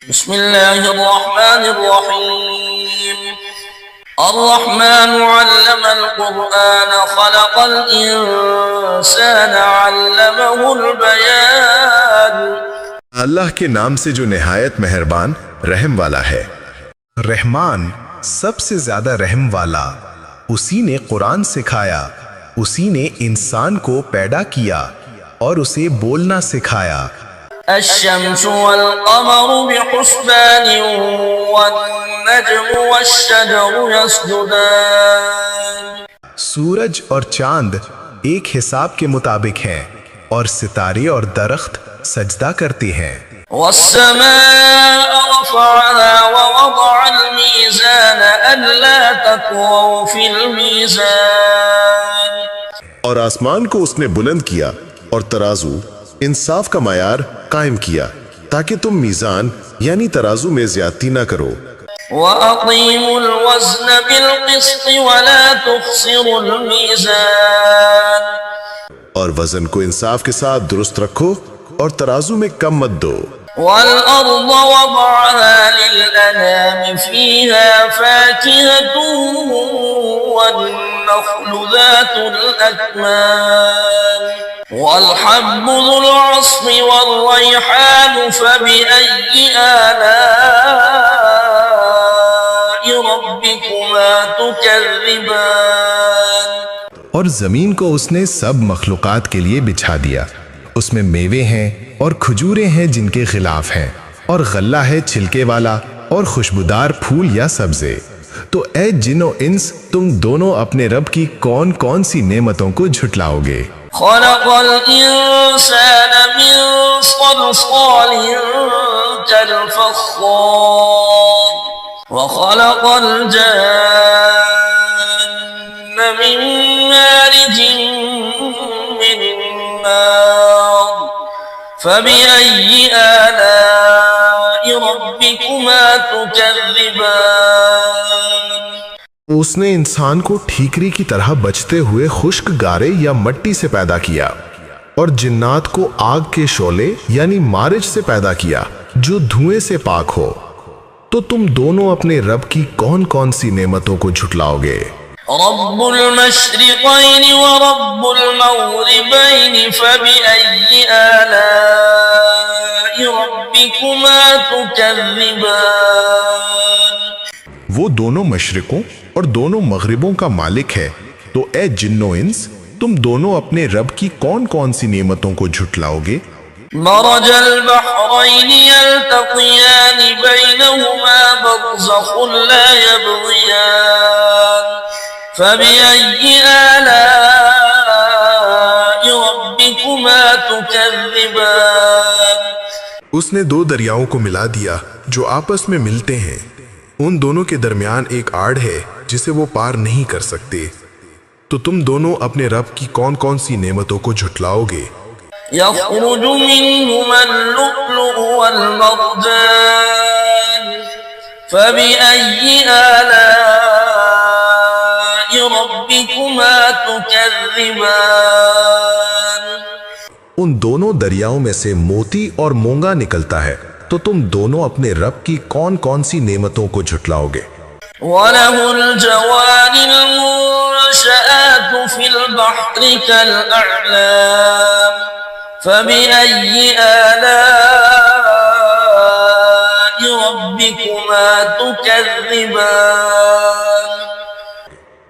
بسم اللہ الرحمن الرحیم الرحمن علم القرآن خلق الانسان علمہ البیان۔ اللہ کے نام سے جو نہایت مہربان رحم والا ہے۔ رحمان سب سے زیادہ رحم والا، اسی نے قرآن سکھایا، اسی نے انسان کو پیدا کیا اور اسے بولنا سکھایا۔ الشمس والقمر بحسبان والنجم والشجر يسجدان۔ سورج اور چاند ایک حساب کے مطابق ہیں اور ستارے اور درخت سجدہ کرتے ہیں۔ والسماء رفعها ووضع الميزان ألا تطغوا في الميزان۔ اور آسمان کو اس نے بلند کیا اور ترازو انصاف کا معیار قائم کیا تاکہ تم میزان یعنی ترازو میں زیادتی نہ کرو۔ وَأَقِيمُوا الْوَزْنَ بِالْقِسْطِ وَلَا تُخْسِرُوا الْمِيزَانَ۔ اور وزن کو انصاف کے ساتھ درست رکھو اور ترازو میں کم مت دو۔ وَالْأَرْضَ وَضَعَهَا لِلْأَنَامِ فِيهَا فَاكِهَةٌ وَالنَّخْلُ ذَاتُ الْأَكْمَامِ وَالْحَبُّ ذُو الْعَصْفِ وَالرَّيْحَانُ فَبِأَيِّ آلَاءِ رَبِّكُمَا تُكَذِّبَانِ۔ اور زمین کو اس نے سب مخلوقات کے لیے بچھا دیا، اس میں میوے ہیں اور کھجوریں ہیں جن کے خلاف ہیں، اور غلہ ہے چھلکے والا اور خوشبودار پھول یا سبزے۔ تو اے جن و انس، تم دونوں اپنے رب کی کون کون سی نعمتوں کو جھٹلاؤ گے؟ خلق الانسان من صلصال كالفخار وخلق الجان من مارج من نار فبأي آلاء ربكما تكذبان۔ اس نے انسان کو ٹھیکری کی طرح بچتے ہوئے خشک گارے یا مٹی سے پیدا کیا اور جنات کو آگ کے شعلے یعنی مارج سے پیدا کیا جو دھوئیں سے پاک ہو۔ تو تم دونوں اپنے رب کی کون کون سی نعمتوں کو جھٹلاؤ گے؟ رب المشرقین ورب المغربین فبأي آلاء ربكما تكذبان۔ وہ دونوں مشرقوں اور دونوں مغربوں کا مالک ہے، تو اے جن و انس، تم دونوں اپنے رب کی کون کون سی نعمتوں کو جھٹلاؤ گے؟ مرج البحرین یلتقیان بینہما برزخ لا یبغیان فبأي آلاء ربكما تكذبان۔ اس نے دو دریاؤں کو ملا دیا جو آپس میں ملتے ہیں، ان دونوں کے درمیان ایک آڑ ہے جسے وہ پار نہیں کر سکتے، تو تم دونوں اپنے رب کی کون کون سی نعمتوں کو جھٹلاؤ گے؟ یخرج منہما اللؤلؤ والمرجان فبأي آلاء ربكما تكذبان۔ ان دونوں دریاؤں میں سے موتی اور مونگا نکلتا ہے، تو تم دونوں اپنے رب کی کون کون سی نعمتوں کو جھٹلاؤ گے؟ وَلَهُ الْجَوَارِ الْمُنشَآتُ فِي الْبَحْرِ كَالْأَعْلَامِ فَبِأَيِّ آلَاءِ رَبِّكُمَا تُكَذِّبَانِ۔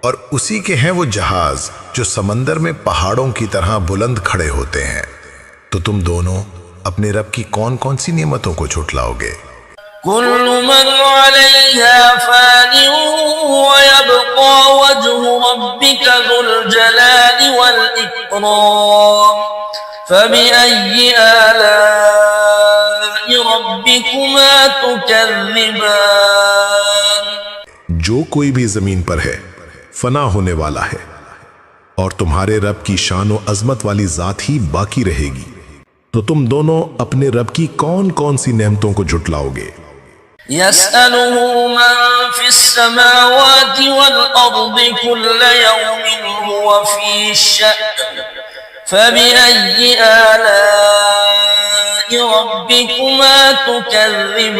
اور اسی کے ہیں وہ جہاز جو سمندر میں پہاڑوں کی طرح بلند کھڑے ہوتے ہیں، تو تم دونوں اپنے رب کی کون کون سی نعمتوں کو جھٹلاؤ گے؟ كل من عليها فان ويبقى وجه ربك ذو الجلال والإكرام فبأي آلاء ربكما تكذبان۔ جو کوئی بھی زمین پر ہے فنا ہونے والا ہے، اور تمہارے رب کی شان و عظمت والی ذات ہی باقی رہے گی، تو تم دونوں اپنے رب کی کون کون سی نعمتوں کو جھٹلاؤ گے؟ يسأله من في السماوات والأرض كل يوم هو في شأن فبأي آلاء ربكما تكذبان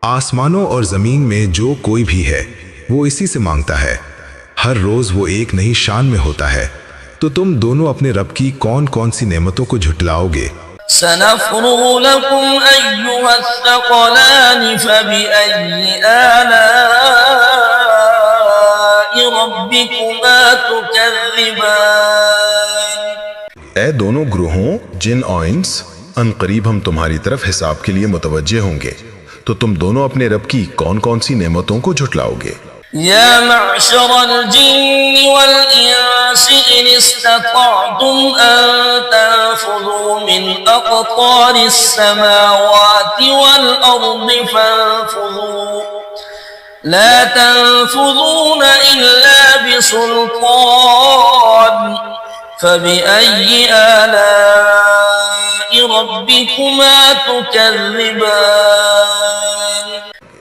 آسمانوں اور زمین میں جو کوئی بھی ہے وہ اسی سے مانگتا ہے، ہر روز وہ ایک نئی شان میں ہوتا ہے، تو تم دونوں اپنے رب کی کون کون سی نعمتوں کو جھٹلاؤ گے؟ سنفرغ لكم أيها الثقلان فبأي آلاء ربكما تكذبان اے دونوں گروہوں جن اور انس، ان قریب ہم تمہاری طرف حساب کے لیے متوجہ ہوں گے، تو تم دونوں اپنے رب کی کون کون سی نعمتوں کو جھٹلاؤ گے؟ يا معشر الجن والإنس إن استطعتم أن تنفذوا من أقطار السماوات والأرض فانفذوا لا تنفذون إلا بسلطان فبأي آلاء ربكما تكذبان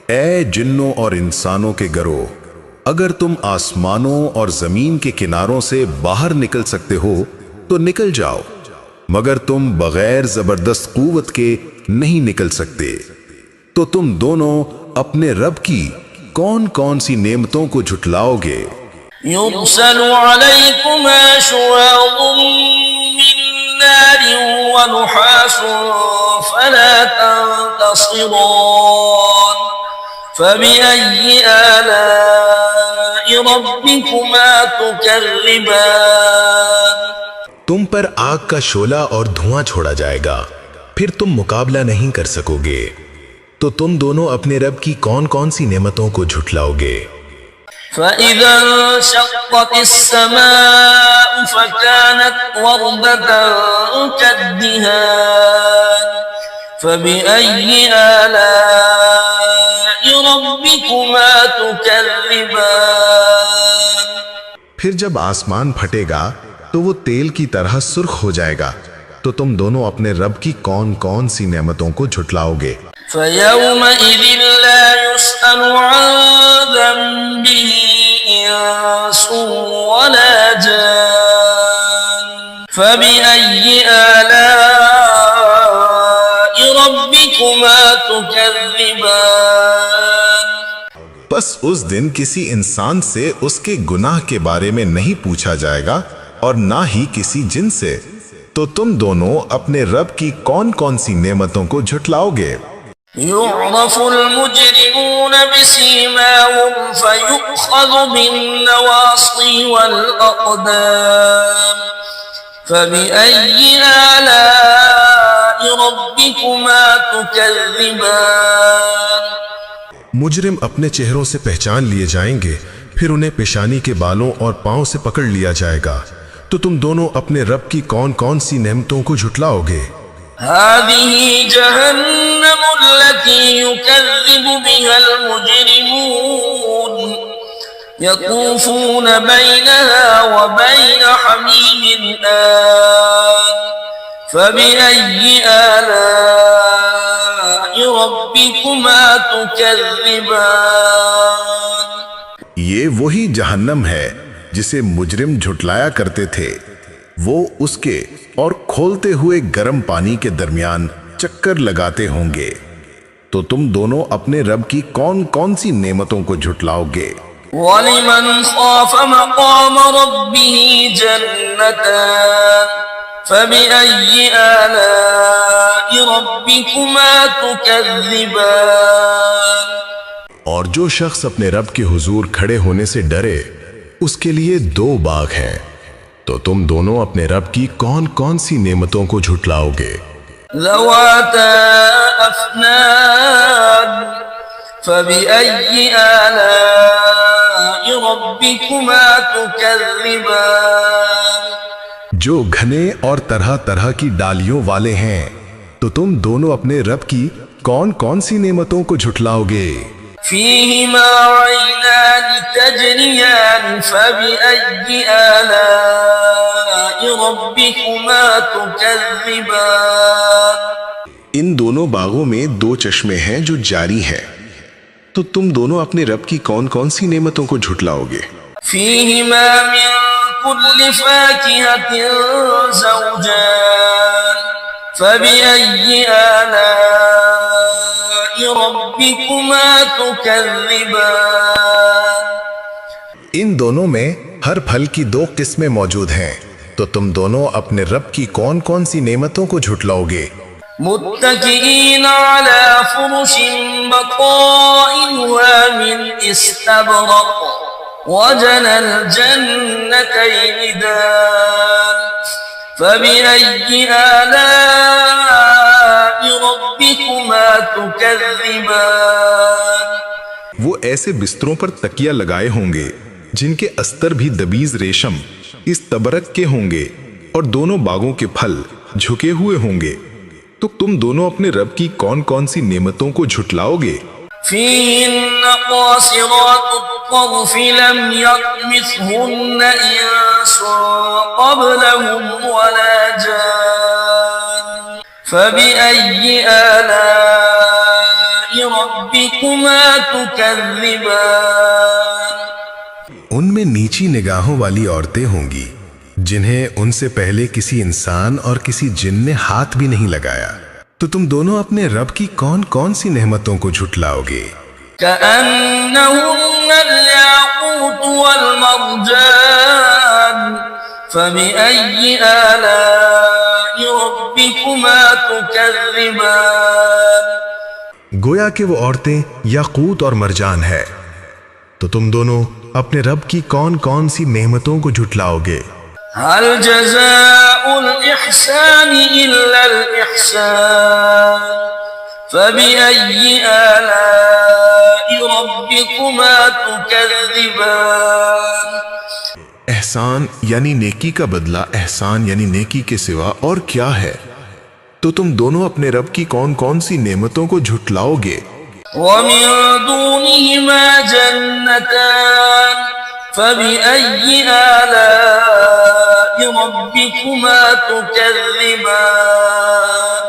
اے جنوں اور انسانوں کے گروہ، اگر تم آسمانوں اور زمین کے کناروں سے باہر نکل سکتے ہو تو نکل جاؤ، مگر تم بغیر زبردست قوت کے نہیں نکل سکتے، تو تم دونوں اپنے رب کی کون کون سی نعمتوں کو جھٹلاؤ گے؟ يرسل عليكما شواظ من نار ونحاس فلا تنتصران فبأي آلاء ربكما تكذبان تم پر آگ کا شعلہ اور دھواں چھوڑا جائے گا، پھر تم مقابلہ نہیں کر سکو گے، تو تم دونوں اپنے رب کی کون کون سی نعمتوں کو جھٹلاؤ گے؟ فإذا انشقت السماء فكانت وردة كالدهان فبأي آلاء ربكما تكذبان پھر جب آسمان پھٹے گا تو وہ تیل کی طرح سرخ ہو جائے گا، تو تم دونوں اپنے رب کی کون کون سی نعمتوں کو جھٹلاؤ گے؟ فيومئذ لا يسأل عن ذنبه إنس ولا جان فبأي آلاء ربكما تكذبان بس اس دن کسی انسان سے اس کے گناہ کے بارے میں نہیں پوچھا جائے گا اور نہ ہی کسی جن سے، تو تم دونوں اپنے رب کی کون کون سی نعمتوں کو جھٹلاؤ گے؟ يعرف المجرمون بسيماهم فيؤخذ بالنواصي والأقدام فبأي آلاء ربكما تكذبان مجرم اپنے چہروں سے پہچان لیے جائیں گے، پھر انہیں پیشانی کے بالوں اور پاؤں سے پکڑ لیا جائے گا، تو تم دونوں اپنے رب کی کون کون سی نعمتوں کو جھٹلاؤ گے؟ هذه جهنم التي يكذب بها المجرمون يطوفون بينها وبين حميم آن فبأي آلاء ربكما تكذبان یہ وہی جہنم ہے جسے مجرم جھٹلایا کرتے تھے، وہ اس کے اور کھولتے ہوئے گرم پانی کے درمیان چکر لگاتے ہوں گے، تو تم دونوں اپنے رب کی کون کون سی نعمتوں کو جھٹلاؤ گے؟ وَلِمَنْ خَافَ مَقَامَ رَبِّهِ جَنَّتَانِ فَبِأَيِّ آلَاءِ رَبِّكُمَا تُكَذِّبَانِ اور جو شخص اپنے رب کے حضور کھڑے ہونے سے ڈرے، اس کے لیے دو باغ ہیں، تو تم دونوں اپنے رب کی کون کون سی نعمتوں کو جھٹلاؤ گے؟ ذواتا افنان فبأي آلاء ربكما تكذبان جو گھنے اور طرح طرح کی ڈالیوں والے ہیں، تو تم دونوں اپنے رب کی کون کون سی نعمتوں کو جھٹلاؤ گے؟ فيهما عينان تجريان فبأي آلاء ربكما تكذبان ان دونوں باغوں میں دو چشمے ہیں جو جاری ہیں، تو تم دونوں اپنے رب کی کون کون سی نعمتوں کو جھٹلاؤ گے؟ فيهما من كل فاكهة زوجان فبأي آلاء ربكما تكذبان ان دونوں میں ہر پھل کی دو قسمیں موجود ہیں، تو تم دونوں اپنے رب کی کون کون سی نعمتوں کو جھٹلاؤ گے؟ متكئين على فرش بطائنها من استبرق وجنى الجنتين دان فبأي آلاء ربكما تكذبان وہ ایسے بستروں پر تکیہ لگائے ہوں گے جن کے استر بھی دبیز ریشم اس تبرک کے ہوں گے، اور دونوں باغوں کے پھل جھکے ہوئے ہوں گے، تو تم دونوں اپنے رب کی کون کون سی نعمتوں کو جھٹلاؤ گے؟ فيهن قاصرات الطرف لم يطمثهن إنس قبلهم ولا جان فبأي آلاء ربكما تكذبان ان میں نیچی نگاہوں والی عورتیں ہوں گی جنہیں ان سے پہلے کسی انسان اور کسی جن نے ہاتھ بھی نہیں لگایا، تو تم دونوں اپنے رب کی کون کون سی نعمتوں کو جھٹلاؤ گے؟ كأنهن الياقوت والمرجان فبأي آلاء ربكما تكذبان گویا کہ وہ عورتیں یاقوت اور مرجان ہے، تو تم دونوں اپنے رب کی کون کون سی نعمتوں کو جھٹلاؤ گے؟ هل جزاء الإحسان إلا الإحسان فبأي آلاء ربكما تكذبان احسان یعنی نیکی کا بدلہ احسان یعنی نیکی کے سوا اور کیا ہے؟ تو تم دونوں اپنے رب کی کون کون سی نعمتوں کو جھٹلاؤ گے؟ ومن دونهما جنتان فبأي آلاء ربكما تكذبان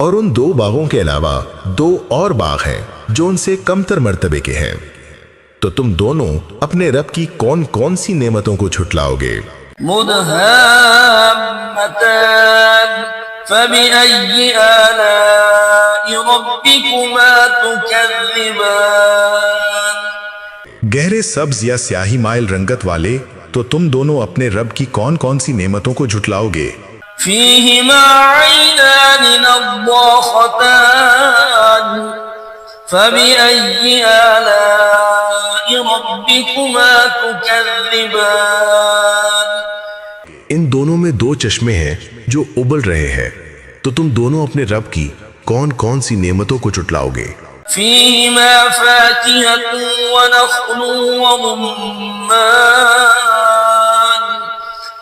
اور ان دو باغوں کے علاوہ دو اور باغ ہیں جو ان سے کمتر مرتبے کے ہیں، تو تم دونوں اپنے رب کی کون کون سی نعمتوں کو جھٹلاؤ گے؟ مدهامتان فبأي آلاء ربكما تكذبان گہرے سبز یا سیاہی مائل رنگت والے، تو تم دونوں اپنے رب کی کون کون سی نعمتوں کو جھٹلاؤ گے؟ فيهما عينان نضاختان فبأي آلاء ربكما تكذبان ان دونوں میں دو چشمے ہیں جو ابل رہے ہیں، تو تم دونوں اپنے رب کی کون کون سی نعمتوں کو جھٹلاؤ گے؟ فيهما فاكهة ونخل ورمان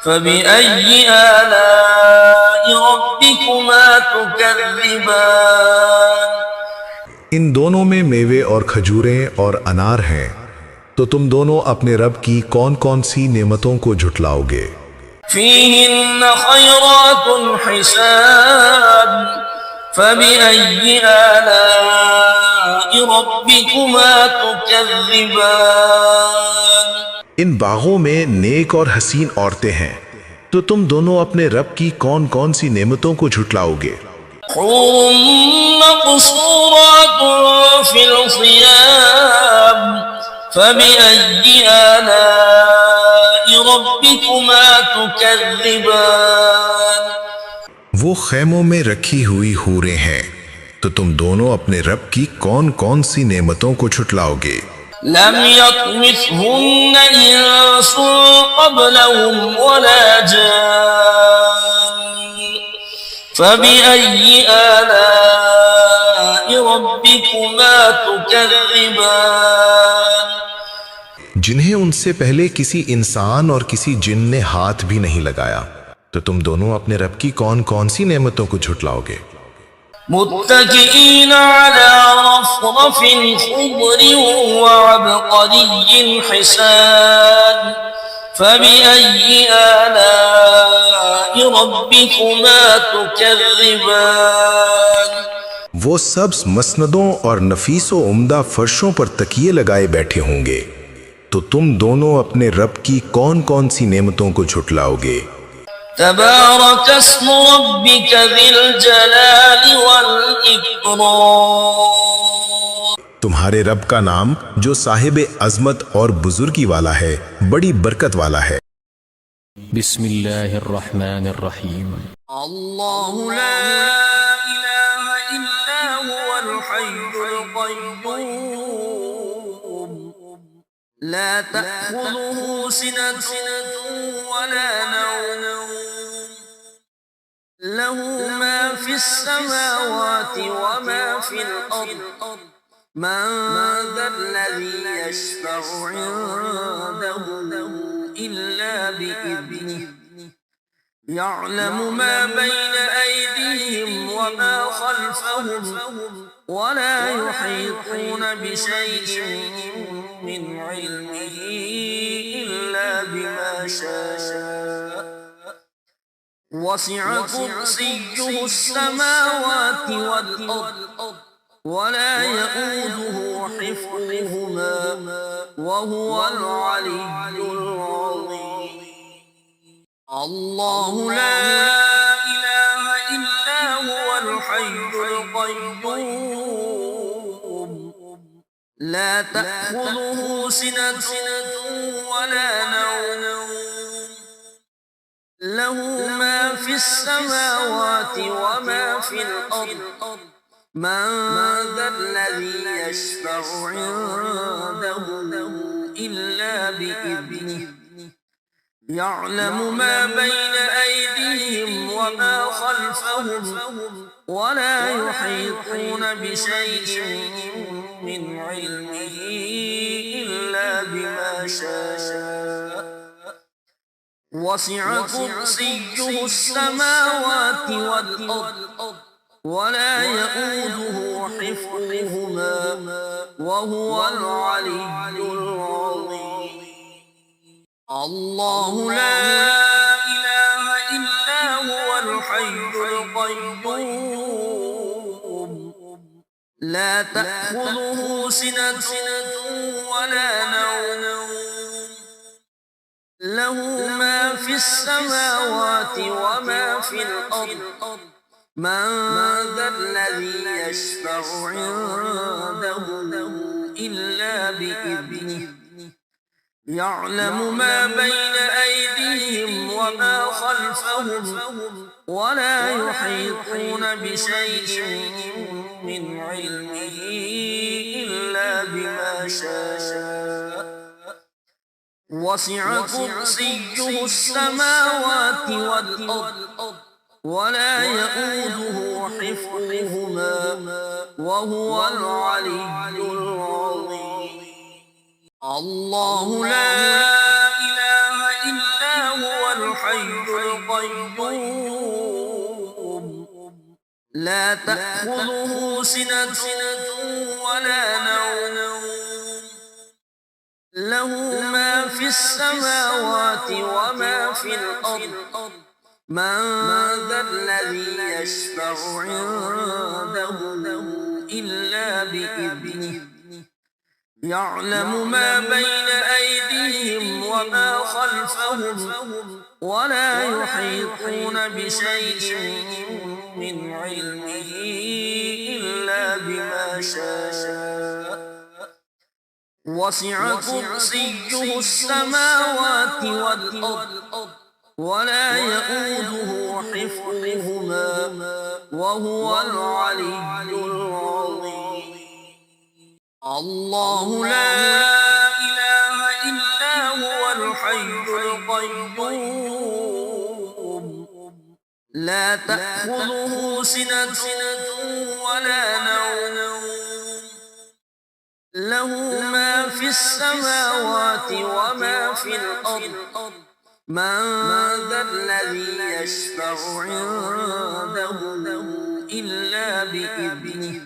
فبأي آلاء ربكما تكذبان ان دونوں میں میوے اور کھجوریں اور انار ہیں، تو تم دونوں اپنے رب کی کون کون سی نعمتوں کو جھٹلاؤ گے؟ فيهن خيرات حسان فبأي آلاء ربكما تكذبان ان باغوں میں نیک اور حسین عورتیں ہیں، تو تم دونوں اپنے رب کی کون کون سی نعمتوں کو جھٹلاؤ گے؟ حور مقصورات في الخيام فبأي آلاء ربكما تكذبان وہ خیموں میں رکھی ہوئی حوریں ہیں، تو تم دونوں اپنے رب کی کون کون سی نعمتوں کو جھٹلاؤ گے؟ لم يطمثهن إنس قبلهم ولا جان فبأي آلاء ربكما تكذبان جنہیں ان سے پہلے کسی انسان اور کسی جن نے ہاتھ بھی نہیں لگایا، تو تم دونوں اپنے رب کی کون کون سی نعمتوں کو جھٹلاؤ گے؟ متكئين على رفرف خضر وعبقري حسان فبأي آلاء ربكما تكذبان وہ سبز مسندوں اور نفیس و عمدہ فرشوں پر تکیے لگائے بیٹھے ہوں گے، تو تم دونوں اپنے رب کی کون کون سی نعمتوں کو جھٹلاؤ گے؟ تبارك اسم ربك ذي الجلال والإكرام. تمہارے رب کا نام جو صاحب عظمت اور بزرگی والا ہے، بڑی برکت والا ہے۔ بسم اللہ الرحمن الرحیم۔ اللہ لا الہ الا هو الحی القیوم لا تأخذه سنة ولا نوم له ما في السماوات وما في الأرض من ذا الذي يشفع عنده إلا بإذنه يعلم ما بين أيديهم وما خلفهم ولا يحيطون بشيء من علمه إلا بما شاء وسع كرسيه السماوات والأرض ولا يؤوده حفظهما وهو العلي العظيم. الله لا إله إلا هو الحي القيوم لا تأخذه سنة ولا نوم له ما في السماوات وما في الأرض من ذا الذي يشفع عنده إلا بإذنه يعلم ما بين أيديهم وما خلفهم ولا يحيطون بشيء من علمه إلا بما شاء وسع كرسيه السماوات والأرض ولا يؤوده حفظهما وهو العلي العظيم. الله لا إله إلا هو الحي القيوم لا تأخذه سنة ولا نوم له ما في السماوات وما في الأرض من ذا الذي يشفع عنده إلا بإذنه يعلم ما بين أيديهم وما خلفهم ولا يحيطون بشيء من علمه إلا بما شاء وسع كرسيه السماوات والأرض ولا يؤوده حفظهما وهو العلي العظيم. الله لا إله إلا هو الحي القيوم لا تأخذه سنة ولا نوم له ما في السماوات وما في الأرض من ذا الذي يشفع عنده إلا بإذنه يعلم ما بين أيديهم وما خلفهم ولا يحيطون بشيء من علمه إلا بما شاء وسع كرسيه السماوات والأرض ولا يؤوده حفظهما وهو العلي العظيم. الله لا إله إلا هو الحي القيوم لا تأخذه سنة ولا نوم له ما في السماوات وما في الأرض من ذا الذي يشفع عنده إلا بإذنه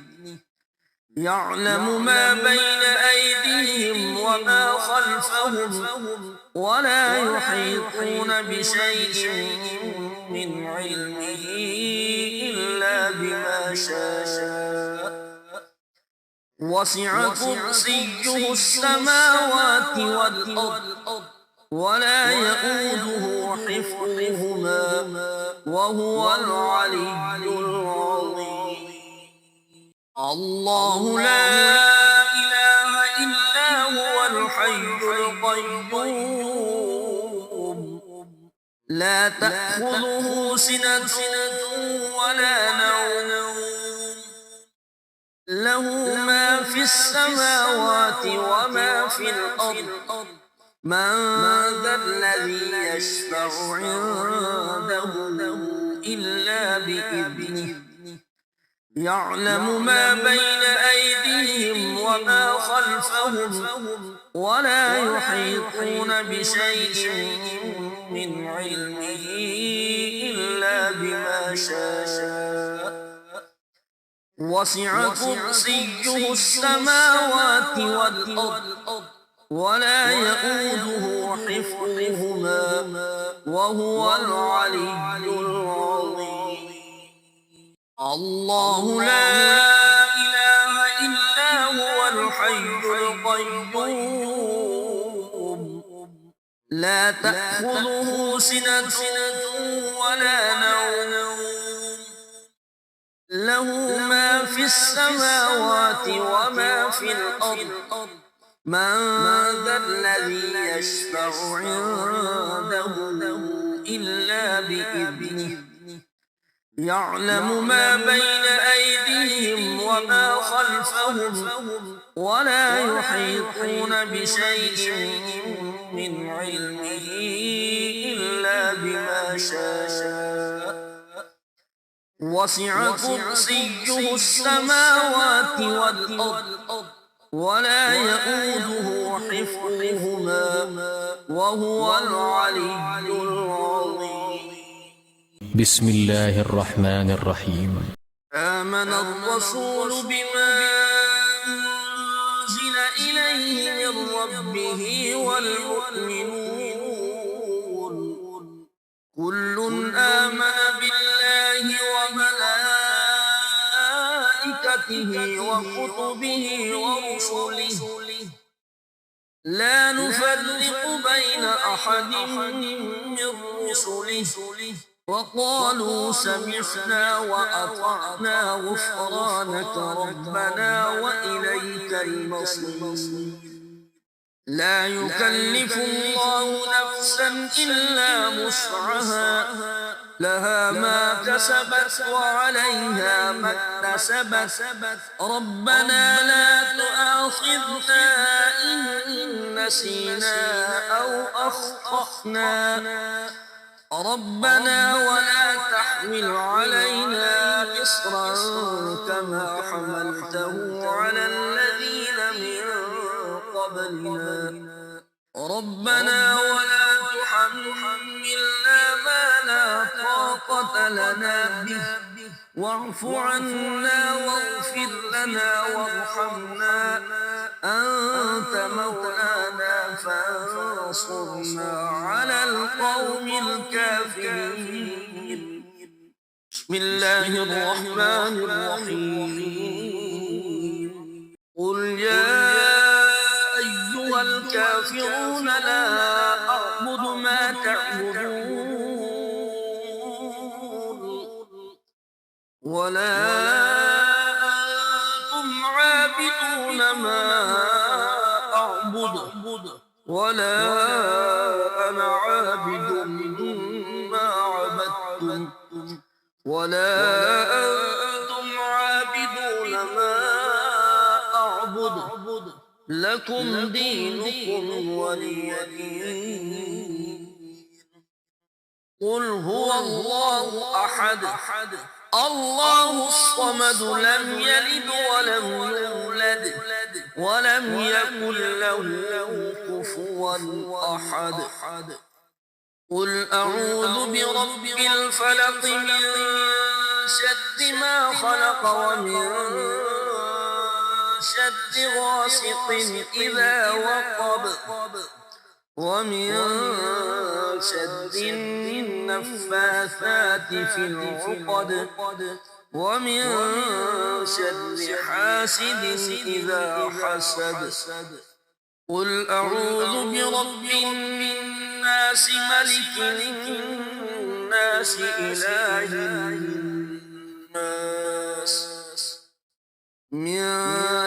يعلم ما بين أيديهم وما خلفهم ولا يحيطون بشيء من علمه إلا بما شاء وسع كرسيه السماوات والأرض ولا يؤوده حفظهما وهو العلي العظيم. الله لا إله إلا هو الحي القيوم لا تأخذه سنة ولا نوم له ما في السماوات وما في الأرض من ذا الذي يشفع عنده إلا بإذنه يعلم ما بين أيديهم وما خلفهم ولا يحيطون بشيء من علمه إلا بما شاء وسع كرسيه السماوات والأرض ولا يؤوده حفظهما وهو العلي العظيم. الله لا إله إلا هو الحي القيوم لا تأخذه سنة ولا نوم له ما في السماوات وما في الأرض من ذا الذي يشفع عنده إلا بإذنه يعلم ما بين أيديهم وما خلفهم ولا يحيطون بشيء من علمه إلا بما شاء وسع كرسيه السماوات والأرض ولا يؤوده حفظهما وهو العلي العظيم. بسم الله الرحمن الرحيم. آمن الرسول بما أنزل إليه من ربه والمؤمنون كل آمن بالله وملائكته وكتبه ورسله لا نفرق بين أحد من رسله وقالوا سمعنا وأطعنا غفرانك ربنا وإليك المصير. لا يكلف الله نفسا إلا وسعها لها ما كسبت وعليها ما اكتسبت ربنا لا تؤاخذنا إن نسينا أو أخطأنا ربنا ولا تحمل علينا إصرا كما حملته على الذين من قبلنا ربنا ولا تحملنا ما لا طاقة لنا به واعف عنا واغفر لنا وارحمنا أنت مولانا فانصرنا على القوم الكافرين. بسم الله الرحمن الرحيم. قل يا أيها الكافرون لا أعبد ما تعبدون ولا أنتم عابدون ما أعبد ولا أنا عابد ما عبدتم ولا أنتم عابدون ما أعبد لكم دينكم ولي دين. قل هو الله أحد الله الصمد لم يلد ولم يولد ولم يكن له كفوا أحد. قل أعوذ برب الفلق من شر ما خلق ومن شر غاسق إذا وقب ومن شر النفاثات في العقد ومن شر حاسد إذا حسد. قل أعوذ برب الناس ملك الناس إله الناس من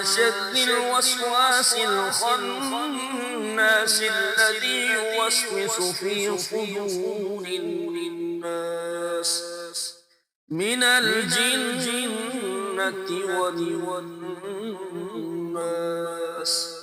شر الوسواس الخناس الذي يوسوس في صدور الناس من الجنة والناس.